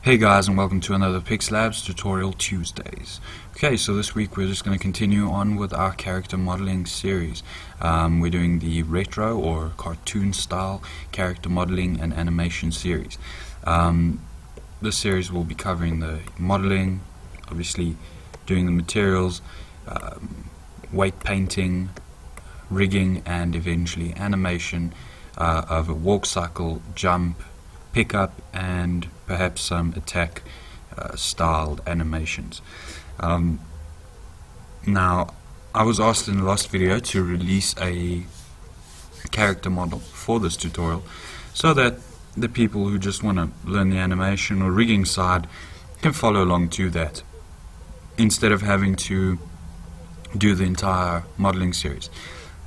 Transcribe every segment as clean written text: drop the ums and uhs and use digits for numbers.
Hey guys, and welcome to another PixLab's Tutorial Tuesdays. Okay, so this week we're just going to continue on with our character modeling series. We're doing the retro or cartoon style character modeling and animation series. This series will be covering the modeling, obviously doing the materials, weight painting, rigging, and eventually animation of a walk, cycle, jump, pickup, and perhaps some attack styled animations. Now, I was asked in the last video to release a character model for this tutorial so that the people who just want to learn the animation or rigging side can follow along to that instead of having to do the entire modeling series.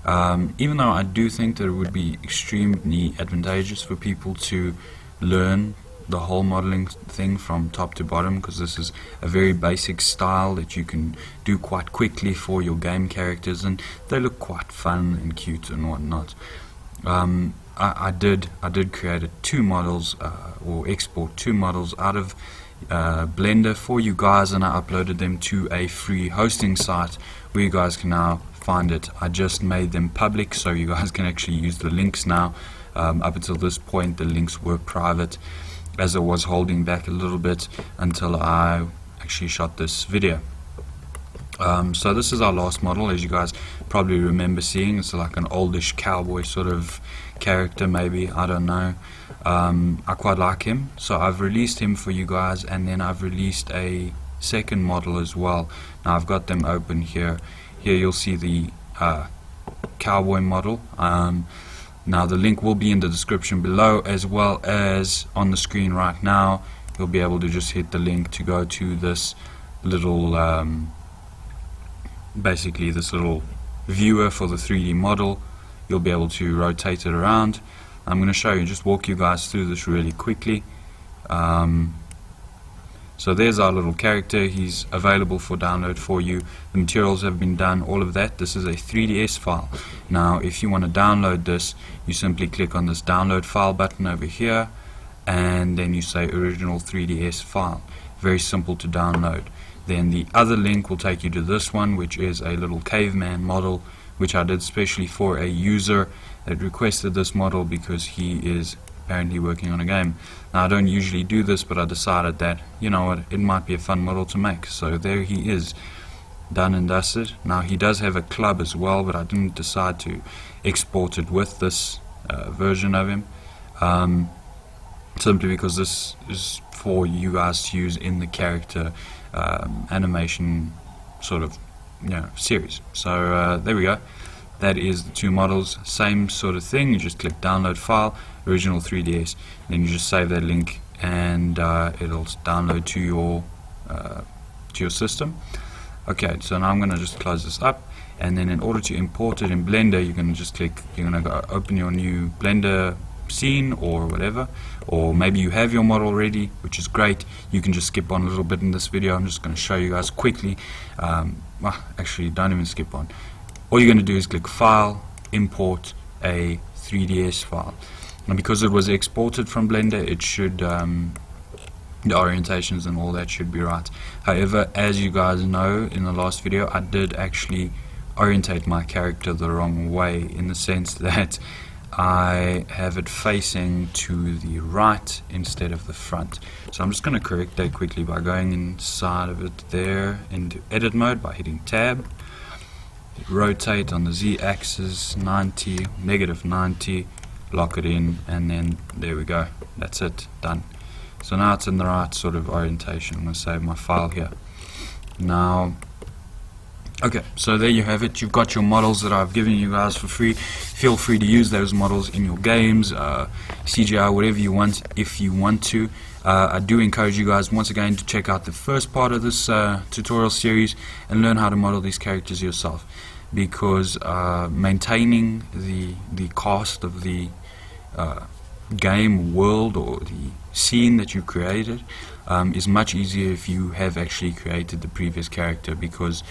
Even though I do think that it would be extremely advantageous for people to learn the whole modeling thing from top to bottom, because this is a very basic style that you can do quite quickly for your game characters, and they look quite fun and cute and whatnot. I did create two models or export two models out of Blender for you guys, and I uploaded them to a free hosting site where you guys can now find it. I just made them public so you guys can actually use the links now. Up until this point the links were private, as I was holding back a little bit until I actually shot this video. So this is our last model, as you guys probably remember seeing. It's like an oldish cowboy sort of character, maybe, I don't know. I quite like him, so I've released him for you guys, and then I've released a second model as well. Now I've got them open here. Here you'll see the cowboy model. Now the link will be in the description below, as well as on the screen right now. You'll be able to just hit the link to go to this little basically this little viewer for the 3D model. You'll be able to rotate it around. I'm going to show you, just walk you guys through this really quickly. So there's our little character. He's available for download for you. The materials have been done, all of that. This is a 3ds file. Now if you want to download this, you simply click on this download file button over here, and then you say original 3ds file. Very simple to download. Then the other link will take you to this one, which is a little caveman model, which I did specially for a user that requested this model because he is apparently working on a game. Now I don't usually do this, but I decided that, you know what, it might be a fun model to make. So there he is, done and dusted. Now he does have a club as well, but I didn't decide to export it with this version of him, simply because this is for you guys to use in the character animation sort of series. So there we go. That is the two models, same sort of thing. You just click download file, original 3ds, then you just save that link, and it'll download to your system. Okay, so now I'm going to just close this up, and then in order to import it in Blender, you're going to just click, you're going to go open your new Blender scene or whatever, or maybe you have your model ready, which is great. You can just skip on a little bit in this video. I'm just going to show you guys quickly. Actually, don't even skip on. All you're going to do is click File, Import a 3ds file. And because it was exported from Blender, it should, the orientations and all that should be right. However, as you guys know, in the last video, I did actually orientate my character the wrong way, in the sense that I have it facing to the right instead of the front. So I'm just going to correct that quickly by going inside of it there into edit mode by hitting tab. Rotate on the z-axis 90, negative 90, lock it in, and then there we go. That's it, done. So now it's in the right sort of orientation. I'm going to save my file here. Now, okay, so there you have it. You've got your models that I've given you guys for free. Feel free to use those models in your games, CGI, whatever you want, if you want to. I do encourage you guys once again to check out the first part of this tutorial series and learn how to model these characters yourself, because maintaining the cost of the game world or the scene that you created is much easier if you have actually created the previous character, because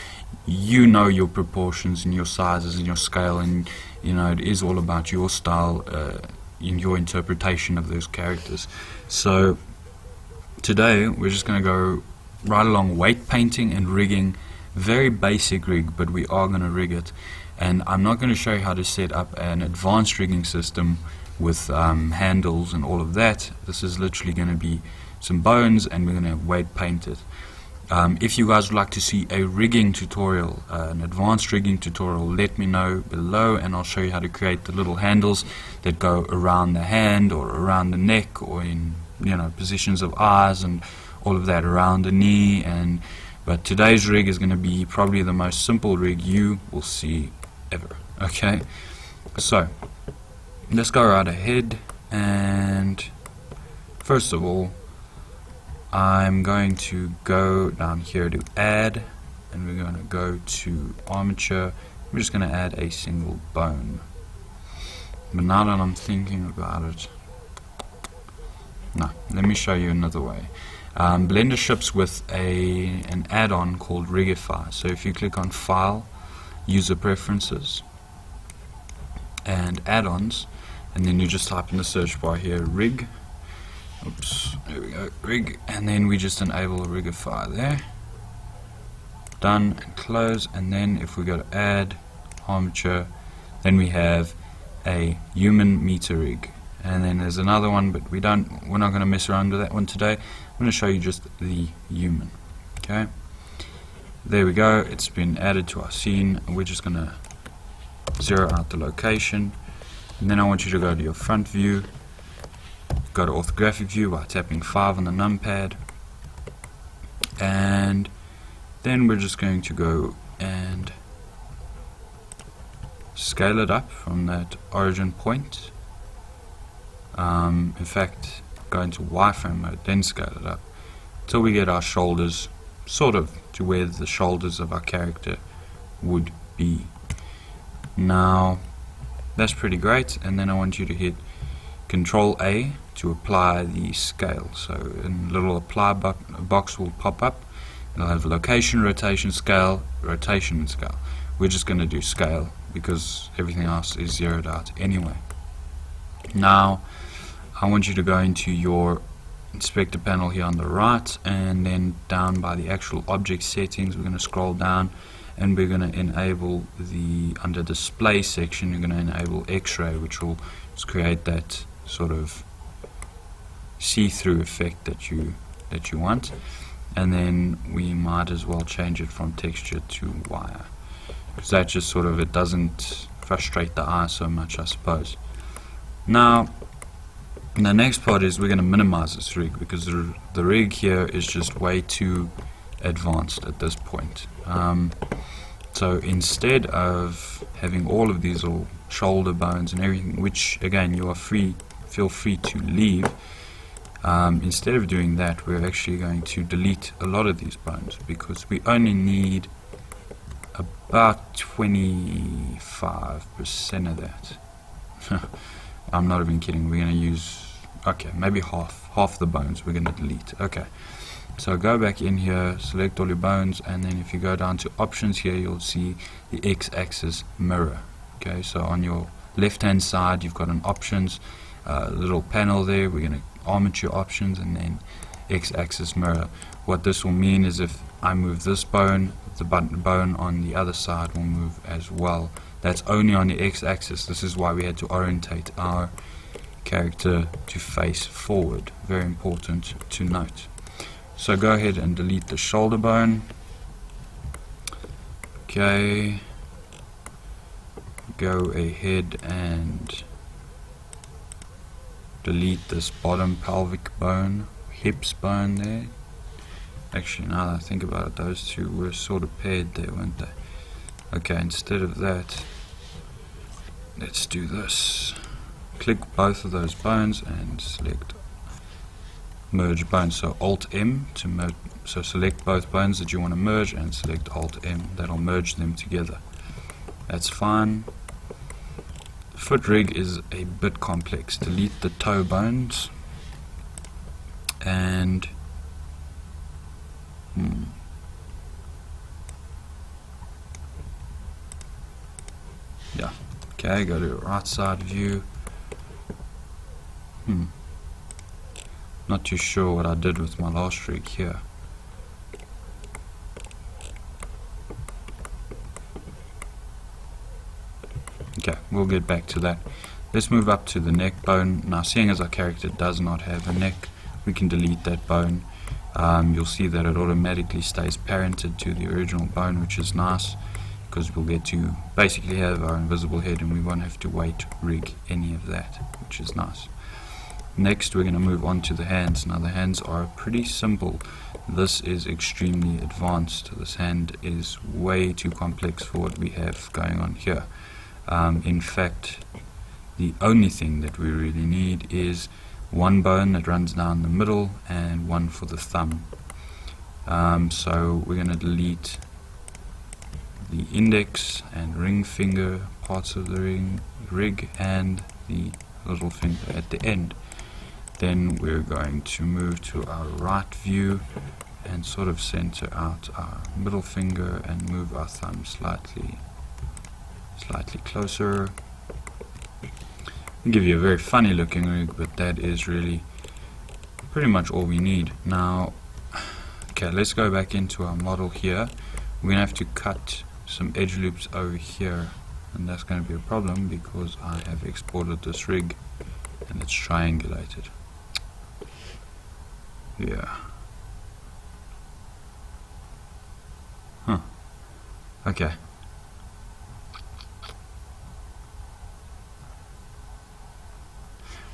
you know your proportions and your sizes and your scale, and you know it is all about your style in your interpretation of those characters. So Today we're just going to go right along weight painting and rigging. Very basic rig, but we are going to rig it, and I'm not going to show you how to set up an advanced rigging system with handles and all of that. This is literally going to be some bones, and we're going to weight paint it. If you guys would like to see a rigging tutorial, an advanced rigging tutorial, let me know below, and I'll show you how to create the little handles that go around the hand or around the neck, or in positions of eyes and all of that, around the knee. But today's rig is going to be probably the most simple rig you will see ever. Okay, so let's go right ahead, and first of all I'm going to go down here to add, and we're going to go to Armature. We're just going to add a single bone. But now that I'm thinking about it, no, let me show you another way. Blender ships with an add-on called Rigify. So if you click on File, User Preferences, and Add-ons, and then you just type in the search bar here, rig. Oops, there we go, rig, and then we just enable Rigify there. Done, and close, and then if we go to add, Armature, then we have a human meter rig. And then there's another one, but we're not going to mess around with that one today. I'm going to show you just the human. Okay, there we go, it's been added to our scene. We're just going to zero out the location, and then I want you to go to your front view. Go to orthographic view by tapping 5 on the numpad, and then we're just going to go and scale it up from that origin point. In fact, go into wireframe mode, then scale it up till we get our shoulders sort of to where the shoulders of our character would be. Now that's pretty great, and then I want you to hit Control A to apply the scale. So a little apply box will pop up. It'll have location, rotation, scale, rotation, and scale. We're just going to do scale because everything else is zeroed out anyway. Now I want you to go into your inspector panel here on the right, and then down by the actual object settings we're going to scroll down, and we're going to enable under display section, you're going to enable X-ray, which will just create that sort of see-through effect that you want. And then we might as well change it from texture to wire, because that just sort of, it doesn't frustrate the eye so much, I suppose. Now the next part is we're going to minimize this rig, because the rig here is just way too advanced at this point. So instead of having all of these little shoulder bones and everything, which again you are feel free to leave, instead of doing that, we're actually going to delete a lot of these bones, because we only need about 25% of that. I'm not even kidding. We're going to use, okay, maybe half the bones we're going to delete. Okay, so go back in here, select all your bones, and then if you go down to options here, you'll see the x-axis mirror. Okay, so on your left hand side you've got an options little panel there. We're going to armature options, and then x-axis mirror. What this will mean is if I move this bone, the bone on the other side will move as well. That's only on the x-axis. This is why we had to orientate our character to face forward. Very important to note. So go ahead and delete the shoulder bone. Okay, go ahead and delete this bottom pelvic bone, hips bone there. Actually, now that I think about it, those two were sort of paired there, weren't they? Okay, instead of that, let's do this. Click both of those bones and select merge bones. So Alt M to merge. So select both bones that you want to merge and select Alt M. That'll merge them together. That's fine. Foot rig is a bit complex. Delete the toe bones and yeah. Okay, go to right side view. Not too sure what I did with my last rig here. Okay, we'll get back to that. Let's move up to the neck bone. Now, seeing as our character does not have a neck, we can delete that bone. You'll see that it automatically stays parented to the original bone, which is nice, because we'll get to basically have our invisible head and we won't have to wait rig any of that, which is nice. Next, we're going to move on to the hands. Now, the hands are pretty simple. This is extremely advanced. This hand is way too complex for what we have going on here. In fact, the only thing that we really need is one bone that runs down the middle and one for the thumb. So we're going to delete the index and ring finger parts of the rig and the little finger at the end. Then we're going to move to our right view and sort of center out our middle finger and move our thumb slightly closer. I'll give you a very funny looking rig, but that is really pretty much all we need. Now, okay, let's go back into our model here. We're going to have to cut some edge loops over here, and that's going to be a problem because I have exported this rig and it's triangulated. Yeah. Huh. Okay.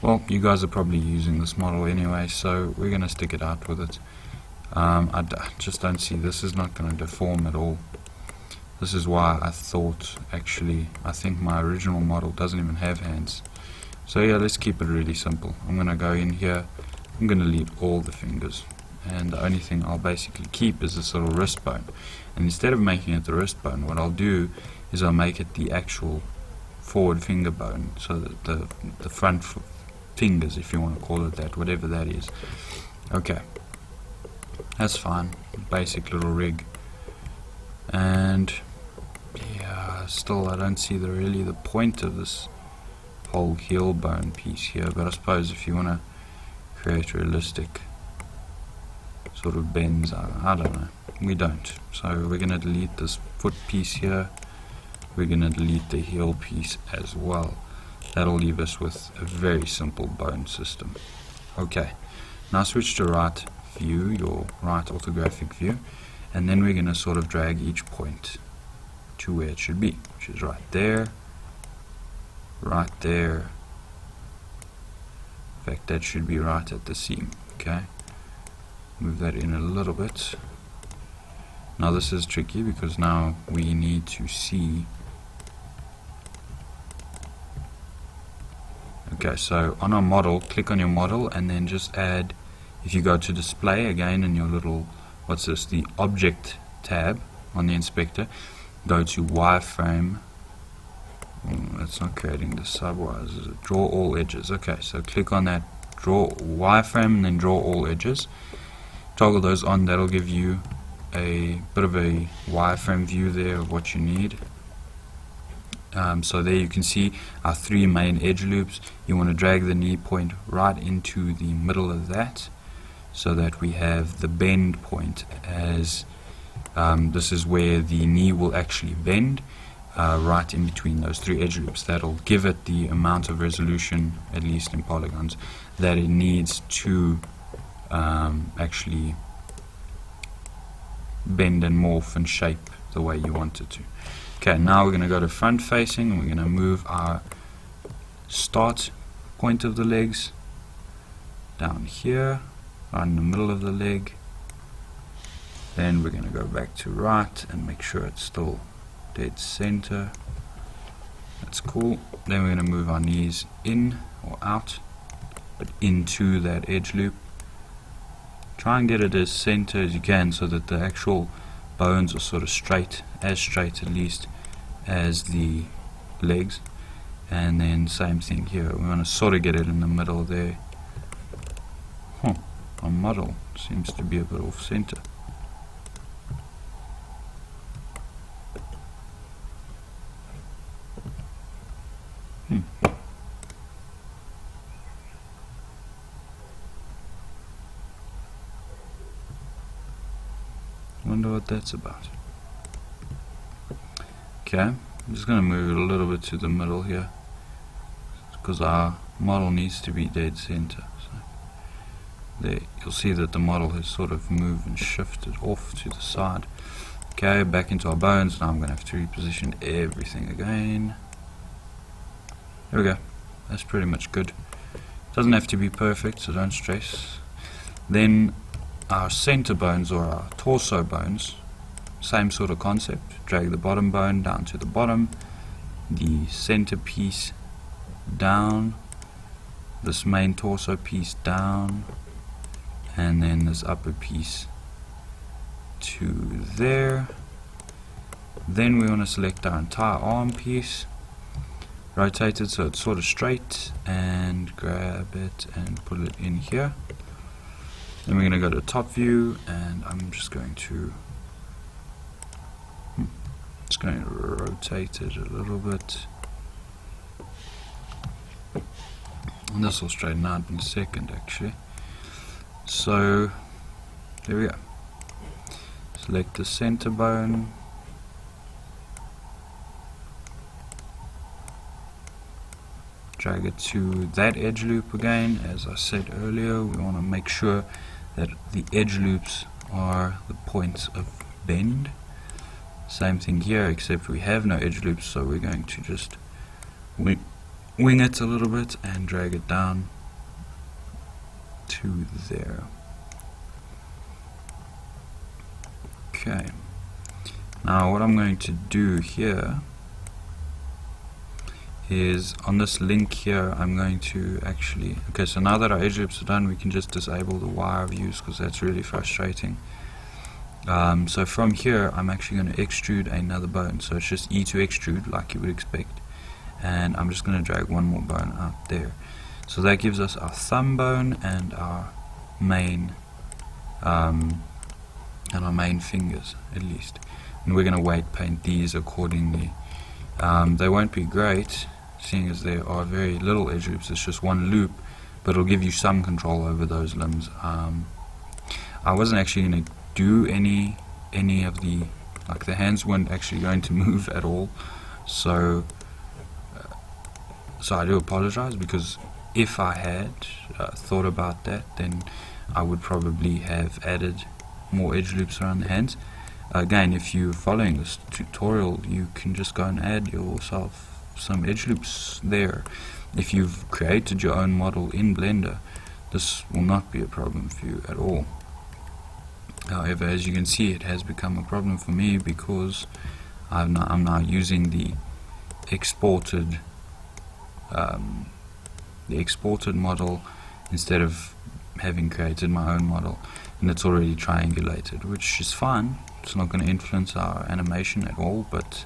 Well, you guys are probably using this model anyway, so we're going to stick it out with it. I just don't see, this is not going to deform at all. This is why I thought, actually, I think my original model doesn't even have hands. So yeah, let's keep it really simple. I'm going to go in here, I'm going to delete all the fingers, and the only thing I'll basically keep is this little wrist bone. And instead of making it the wrist bone, what I'll do is I'll make it the actual forward finger bone, so that the front fingers, if you want to call it that, whatever that is. Okay, that's fine, basic little rig. And yeah, still I don't see really the point of this whole heel bone piece here, but I suppose if you want to create realistic sort of bends, I don't know, we don't. So we're going to delete this foot piece here, we're going to delete the heel piece as well. That'll leave us with a very simple bone system. Okay, now switch to right view, your right orthographic view, and then we're going to sort of drag each point to where it should be, which is right there, right there. In fact, that should be right at the seam. Okay, move that in a little bit. Now this is tricky because now we need to see. Okay, so on our model, click on your model and then just add, if you go to display again in your little, what's this, the object tab on the inspector, go to wireframe. That's not creating the subwires, is it? Draw all edges. Okay, so click on that, draw wireframe and then draw all edges. Toggle those on, that'll give you a bit of a wireframe view there of what you need. So there you can see our three main edge loops. You want to drag the knee point right into the middle of that, so that we have the bend point as this is where the knee will actually bend, right in between those three edge loops. That'll give it the amount of resolution, at least in polygons, that it needs to actually bend and morph and shape the way you want it to. Okay, now we're going to go to front facing and we're going to move our start point of the legs down here, right in the middle of the leg. Then we're going to go back to right and make sure it's still dead center. That's cool. Then we're going to move our knees in or out, but into that edge loop. Try and get it as center as you can so that the actual bones are sort of straight, as straight at least as the legs. And then same thing here, we want to sort of get it in the middle there. Our model seems to be a bit off center. wonder what that's about. Okay, I'm just going to move it a little bit to the middle here, because our model needs to be dead center. So there, you'll see that the model has sort of moved and shifted off to the side. Okay, back into our bones. Now I'm going to have to reposition everything again. There we go. That's pretty much good. Doesn't have to be perfect, so don't stress. Then our center bones, or our torso bones, same sort of concept. Drag the bottom bone down to the bottom, the center piece down, this main torso piece down, and then this upper piece to there. Then we want to select our entire arm piece, rotate it so it's sort of straight, and grab it and put it in here. Then we're going to go to top view, and I'm just going to rotate it a little bit, and this will straighten out in a second actually. So there we go. Select the center bone, drag it to that edge loop again. As I said earlier, we want to make sure that the edge loops are the points of bend. Same thing here, except we have no edge loops, so we're going to just wing it a little bit and drag it down to there. Okay, now what I'm going to do here is on this link here, I'm going to actually, okay, so now that our edge loops are done, we can just disable the wire views, because that's really frustrating. So from here, I'm actually going to extrude another bone, so it's just E to extrude like you would expect, and I'm just going to drag one more bone out there. So that gives us our thumb bone and our main fingers at least, and we're going to weight paint these accordingly. They won't be great, seeing as there are very little edge loops. It's just one loop, but it'll give you some control over those limbs. I wasn't actually going to do any of the, like, the hands weren't actually going to move at all, so I do apologize, because if I had thought about that, then I would probably have added more edge loops around the hands. Again, if you're following this tutorial, you can just go and add yourself some edge loops there. If you've created your own model in Blender, this will not be a problem for you at all. However, as you can see, it has become a problem for me, because I'm now using the exported model instead of having created my own model, and it's already triangulated, which is fine. It's not going to influence our animation at all, but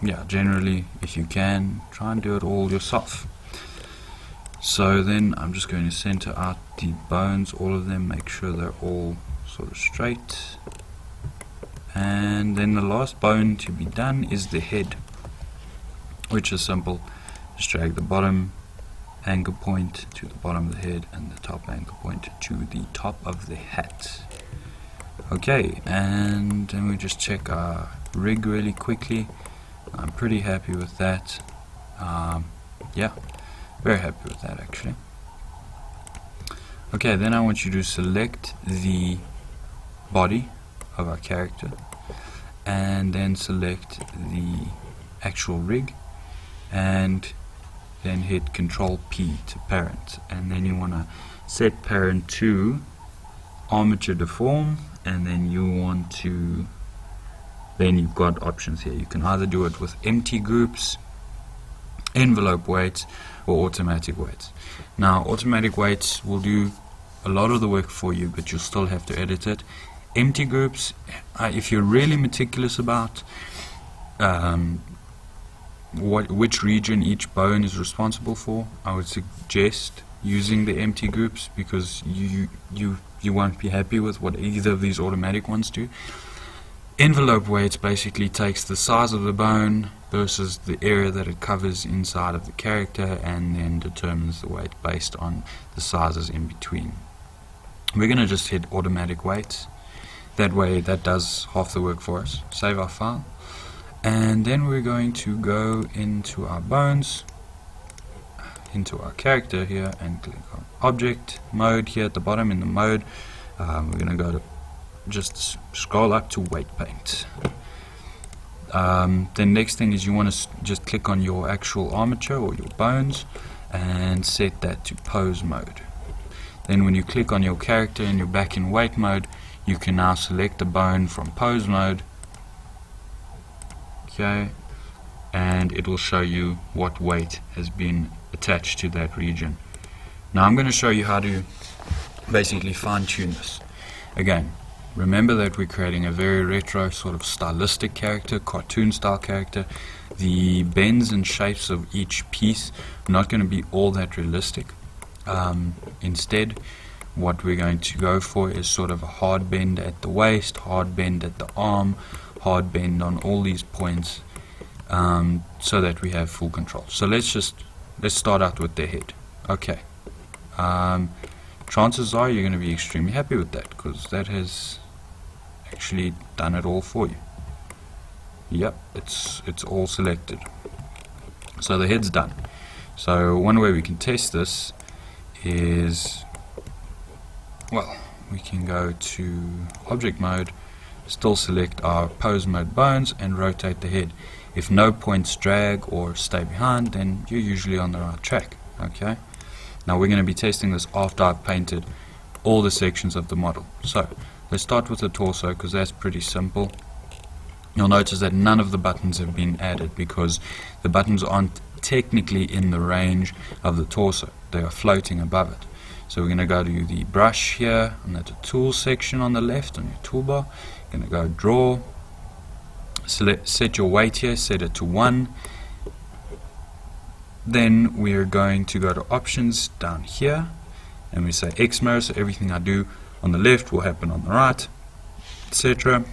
yeah, generally, if you can, try and do it all yourself. So then I'm just going to center out the bones, all of them, make sure they're all sort of straight. And then the last bone to be done is the head, which is simple. Just drag the bottom anchor point to the bottom of the head and the top anchor point to the top of the hat. Okay, and then we just check our rig really quickly. I'm pretty happy with that. Yeah, very happy with that actually. Okay, then I want you to select the body of our character, and then select the actual rig, and then hit Control P to parent, and then you want to set parent to Armature deform, and then you want to, then you've got options here. You can either do it with empty groups, envelope weights, or automatic weights. Now automatic weights will do a lot of the work for you, but you'll still have to edit it. Empty groups, if you're really meticulous about which region each bone is responsible for, I would suggest using the empty groups, because you won't be happy with what either of these automatic ones do. Envelope weights basically takes the size of the bone versus the area that it covers inside of the character, and then determines the weight based on the sizes in between. We're going to just hit automatic weights, That way that does half the work for us. Save our file, and then we're going to go into our bones, into our character here, and click on object mode here at the bottom in the mode. We're going to go to just scroll up to weight paint. The next thing is you want to just click on your actual armature or your bones and set that to pose mode. Then when you click on your character and you're back in weight mode, you can now select the bone from pose mode, okay, and it will show you what weight has been attached to that region. Now I'm going to show you how to basically fine-tune this. Again, remember that we're creating a very retro sort of stylistic character, cartoon style character. The bends and shapes of each piece are not going to be all that realistic. Instead, what we're going to go for is sort of a hard bend at the waist, hard bend at the arm, hard bend on all these points, so that we have full control. So let's start out with the head. Okay. Chances are you're going to be extremely happy with that, because that has actually done it all for you. Yep, it's all selected. So the head's done. So one way we can test this is, well, we can go to object mode, still select our pose mode bones and rotate the head. If no points drag or stay behind, then you're usually on the right track. Okay. Now we're going to be testing this after I've painted all the sections of the model. So let's start with the torso, because that's pretty simple. You'll notice that none of the buttons have been added because the buttons aren't technically in the range of the torso. They are floating above it. So we're going to go to the brush here and the tools section on the left on your toolbar. You're going to go draw, set your weight here, set it to 1. Then we're going to go to options down here and we say X mirror, so everything I do on the left will happen on the right, etc.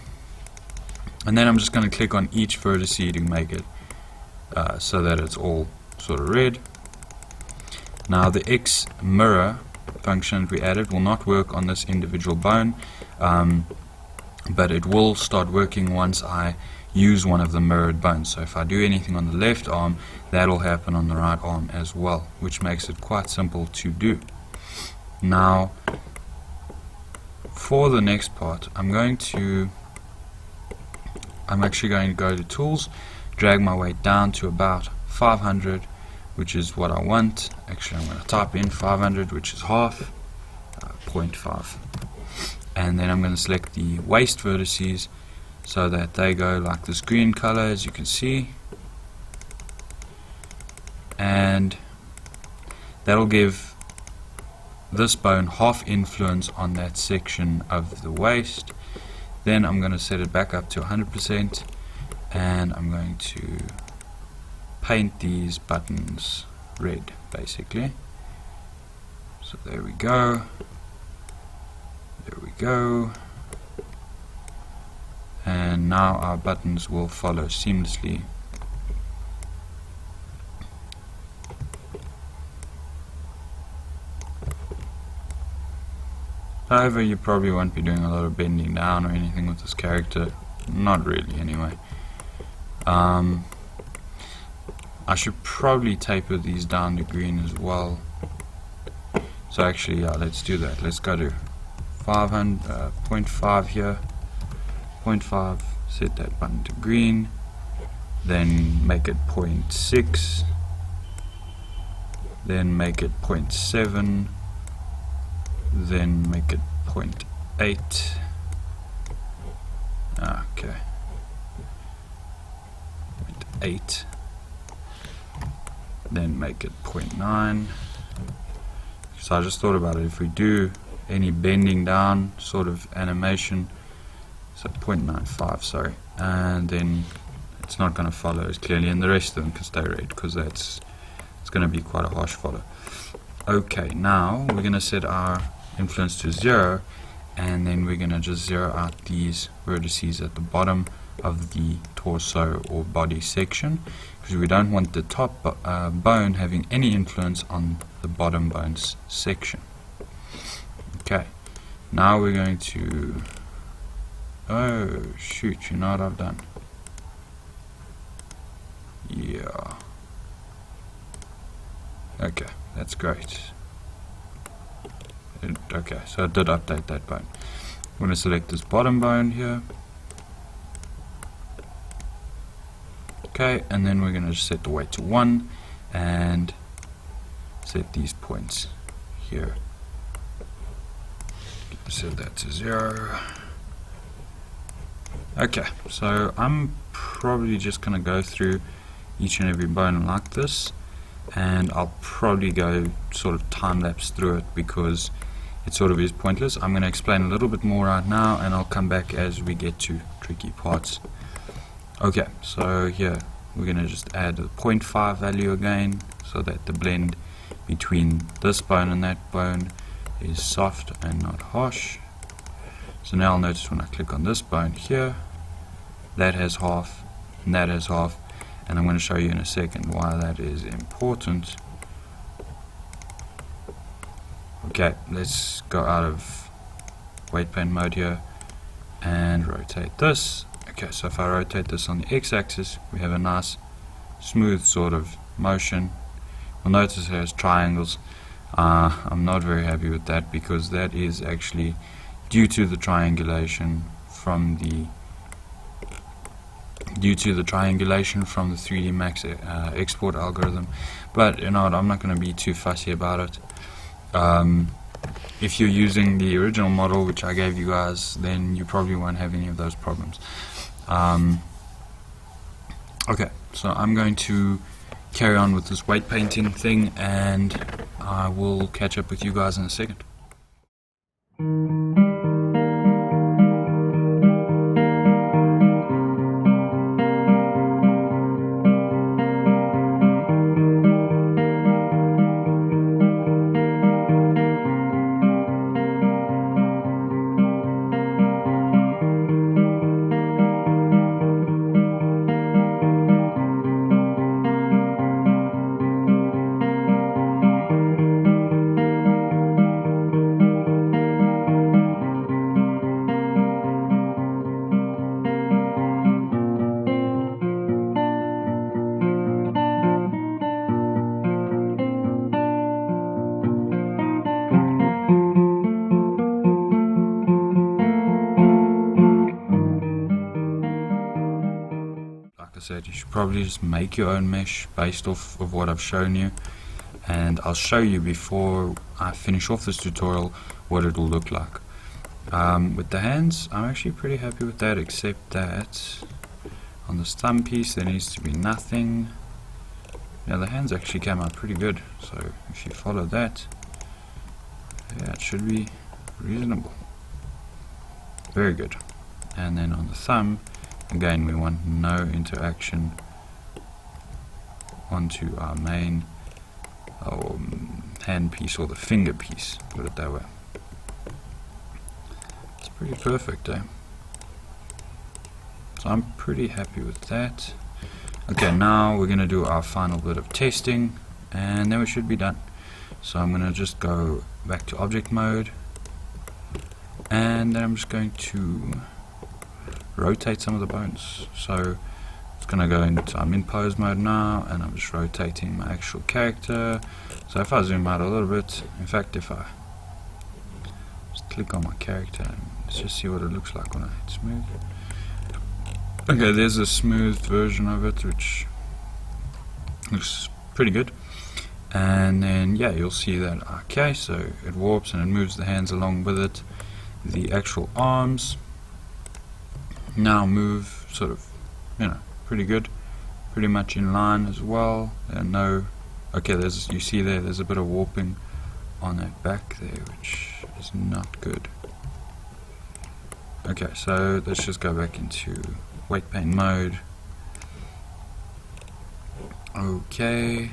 And then I'm just going to click on each vertex to make it so that it's all sort of red. Now the X mirror function that we added will not work on this individual bone, but it will start working once I use one of the mirrored bones. So if I do anything on the left arm, that'll happen on the right arm as well, which makes it quite simple to do. Now for the next part, I'm actually going to go to tools, drag my weight down to about 500, which is what I want. Actually, I'm going to type in 500, which is half, 0.5, and then I'm going to select the waist vertices so that they go like this green color, as you can see, and that'll give this bone half influence on that section of the waist. Then I'm going to set it back up to 100% and I'm going to paint these buttons red, basically. So there we go, there we go, and now our buttons will follow seamlessly. However, you probably won't be doing a lot of bending down or anything with this character. Not really, anyway. I should probably taper these down to green as well. So actually, yeah, let's do that. Let's go to 0.5 here. 0.5, set that button to green. Then make it 0.6. Then make it 0.7. Then make it 0.8. Okay. 0.8. Then make it 0.9. So I just thought about it, if we do any bending down sort of animation, so 0.95, sorry, and then it's not going to follow as clearly, and the rest of them can stay red because it's going to be quite a harsh follow. Okay, now we're going to set our influence to 0, and then we're going to just zero out these vertices at the bottom of the torso or body section, because we don't want the top bone having any influence on the bottom bones section. Okay, now we're going to Oh shoot, you know what I've done? Yeah. Okay, that's great. Okay, so I did update that bone. I'm going to select this bottom bone here. Okay, and then we're going to just set the weight to 1 and set these points here. Set that to 0. Okay, so I'm probably just going to go through each and every bone like this, and I'll probably go sort of time-lapse through it because it sort of is pointless. I'm going to explain a little bit more right now, and I'll come back as we get to tricky parts. Okay, so here we're going to just add a 0.5 value again, so that the blend between this bone and that bone is soft and not harsh. So now I'll notice when I click on this bone here, that has half and that has half, and I'm going to show you in a second why that is important. Okay, let's go out of weight paint mode here and rotate this. Okay, so if I rotate this on the x-axis, we have a nice smooth sort of motion. You'll notice it has triangles. I'm not very happy with that because that is actually due to the triangulation from the 3D Max export algorithm. But you know what, I'm not going to be too fussy about it. If you're using the original model which I gave you guys, then you probably won't have any of those problems. Okay, so I'm going to carry on with this weight painting thing, and I will catch up with you guys in a second. Said, you should probably just make your own mesh based off of what I've shown you, and I'll show you before I finish off this tutorial what it will look like. With the hands, I'm actually pretty happy with that, except that on this thumb piece there needs to be nothing. Yeah, the hands actually came out pretty good, so if you follow that, yeah, it should be reasonable. Very good. And then on the thumb, again, we want no interaction onto our main hand piece, or the finger piece, put it that way. It's pretty perfect, eh? So I'm pretty happy with that. Okay, now we're going to do our final bit of testing, and then we should be done. So I'm going to just go back to object mode, and then I'm just going to rotate some of the bones. So it's going to go into, I'm in pose mode now, and I'm just rotating my actual character. So if I zoom out a little bit, in fact if I just click on my character, let's just see what it looks like when I hit smooth. Okay, there's a smooth version of it which looks pretty good, and then yeah, you'll see that, okay, so it warps and it moves the hands along with it. The actual arms now move sort of, you know, pretty good, pretty much in line as well. And no, okay, you see there's a bit of warping on that back there, which is not good. Okay, so let's just go back into weight paint mode. Okay,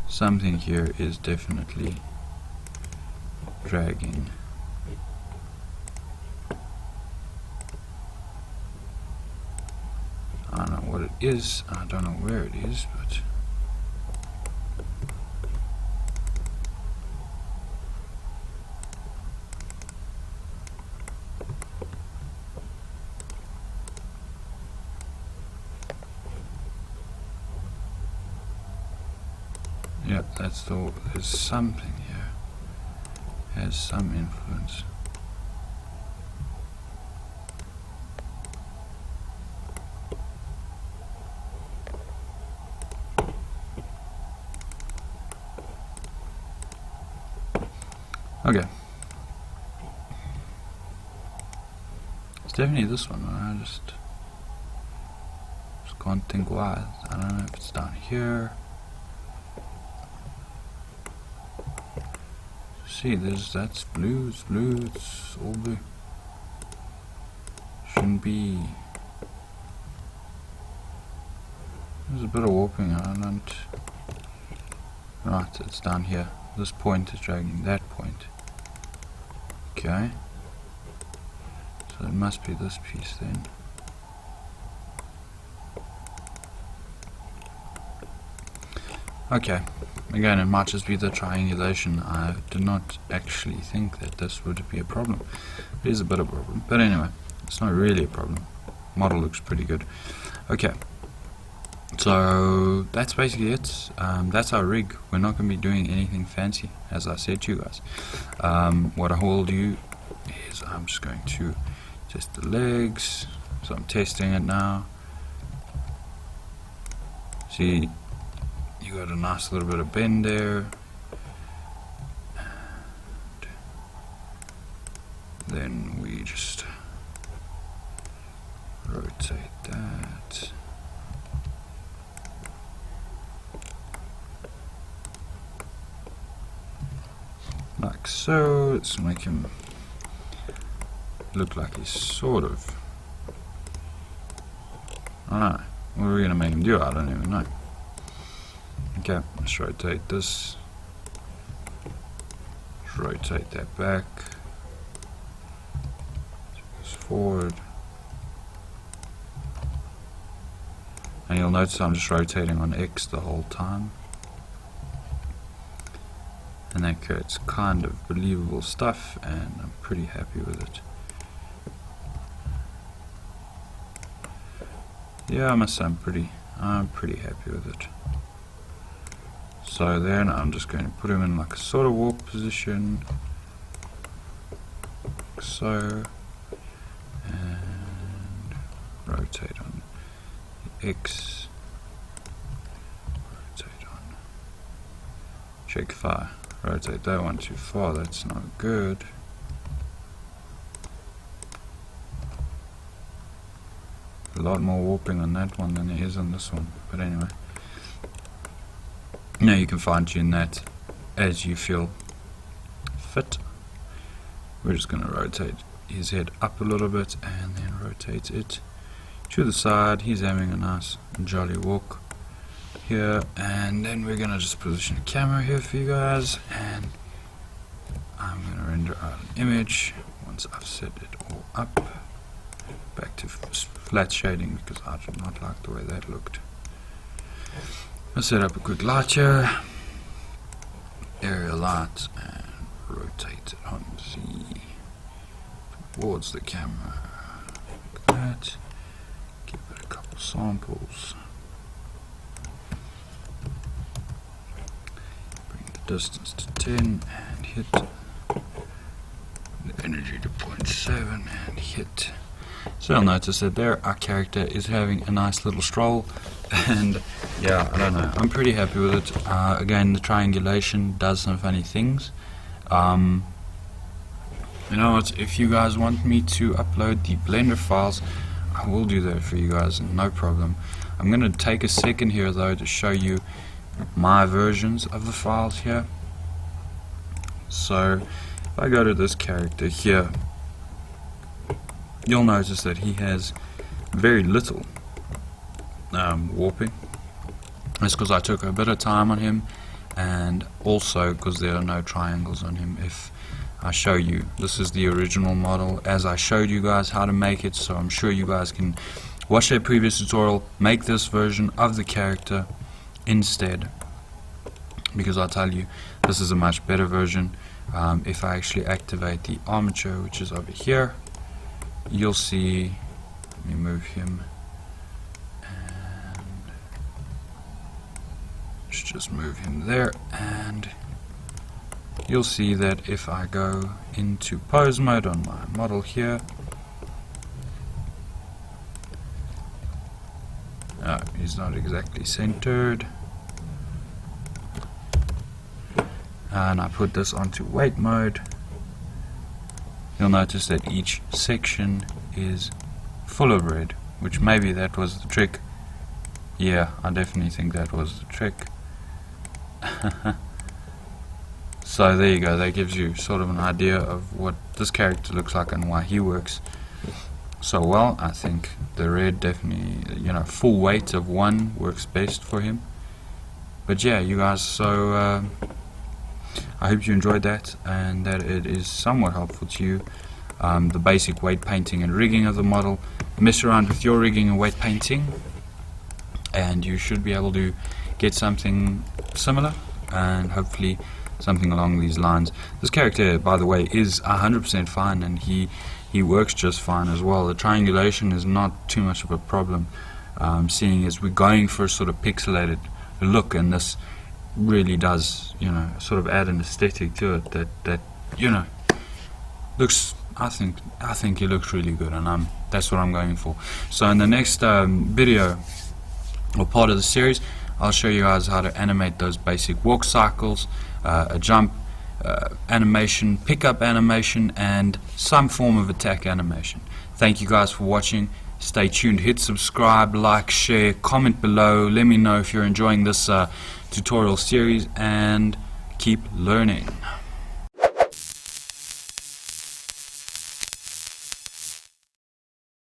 something here is definitely dragging. I don't know what it is, I don't know where it is, but Yeah, that's the. There's something here. Has some influence. Okay. It's definitely this one. I just can't think why. I don't know if it's down here. See, that's blue. It's blue. It's all blue. Shouldn't be. There's a bit of warping. I don't. Right, it's down here. This point is dragging that point. Okay. So it must be this piece then. Okay. Again, it might just be the triangulation. I did not actually think that this would be a problem. It is a bit of a problem. But anyway, it's not really a problem. Model looks pretty good. Okay. So that's basically it. That's our rig. We're not going to be doing anything fancy, as I said to you guys. What I will do is I'm just going to test the legs. So I'm testing it now. See, you got a nice little bit of bend there. And then we just rotate that. Like so. Let's make him look like he's sort of. I don't know. What are we going to make him do? I don't even know. Okay, let's rotate this. Let's rotate that back. Take this forward. And you'll notice I'm just rotating on X the whole time. And that creates kind of believable stuff, and I'm pretty happy with it. Yeah, I must say I'm pretty happy with it. So then I'm just going to put him in like a sort of warp position, like so, and rotate on the X, rotate on, check fire. Rotate that one too far, that's not good. A lot more warping on that one than there is on this one, but anyway. Now you can fine tune that as you feel fit. We're just going to rotate his head up a little bit and then rotate it to the side. He's having a nice jolly walk here, and then we're going to just position the camera here for you guys, and I'm going to render out an image once I've set it all up. Back to flat shading because I did not like the way that looked. I'll set up a quick light here, area light, and rotate it on Z towards the camera like that. Give it a couple samples. Distance to 10 and hit. The energy to 0.7 and hit. So you'll notice that there our character is having a nice little stroll, and yeah, I don't know, I'm pretty happy with it. Again, the triangulation does some funny things. You know what, if you guys want me to upload the Blender files, I will do that for you guys, no problem. I'm going to take a second here though to show you my versions of the files here. So if I go to this character here, you'll notice that he has very little warping. That's because I took a bit of time on him, and also because there are no triangles on him. If I show you, this is the original model as I showed you guys how to make it, so I'm sure you guys can watch that previous tutorial, make this version of the character instead, because I'll tell you this is a much better version. If I actually activate the Armature, which is over here, you'll see, let me move him and Let's just move him there, and you'll see that if I go into pose mode on my model here, he's not exactly centered, and I put this onto weight mode, you'll notice that each section is full of red, which maybe that was the trick. Yeah, I definitely think that was the trick. So there you go, that gives you sort of an idea of what this character looks like and why he works so well. I think the red definitely, you know, full weight of 1 works best for him. But yeah, you guys, so I hope you enjoyed that and that it is somewhat helpful to you. The basic weight painting and rigging of the model. Mess around with your rigging and weight painting, and you should be able to get something similar and hopefully something along these lines. This character, by the way, is 100% fine, and he works just fine as well. The triangulation is not too much of a problem, seeing as we're going for a sort of pixelated look, and this really does, you know, sort of add an aesthetic to it that you know, looks, I think he looks really good, and that's what I'm going for. So in the next video or part of the series, I'll show you guys how to animate those basic walk cycles, a jump animation, pickup animation, and some form of attack animation. Thank you guys for watching. Stay tuned, hit subscribe, like, share, comment below, let me know if you're enjoying this tutorial series, and keep learning.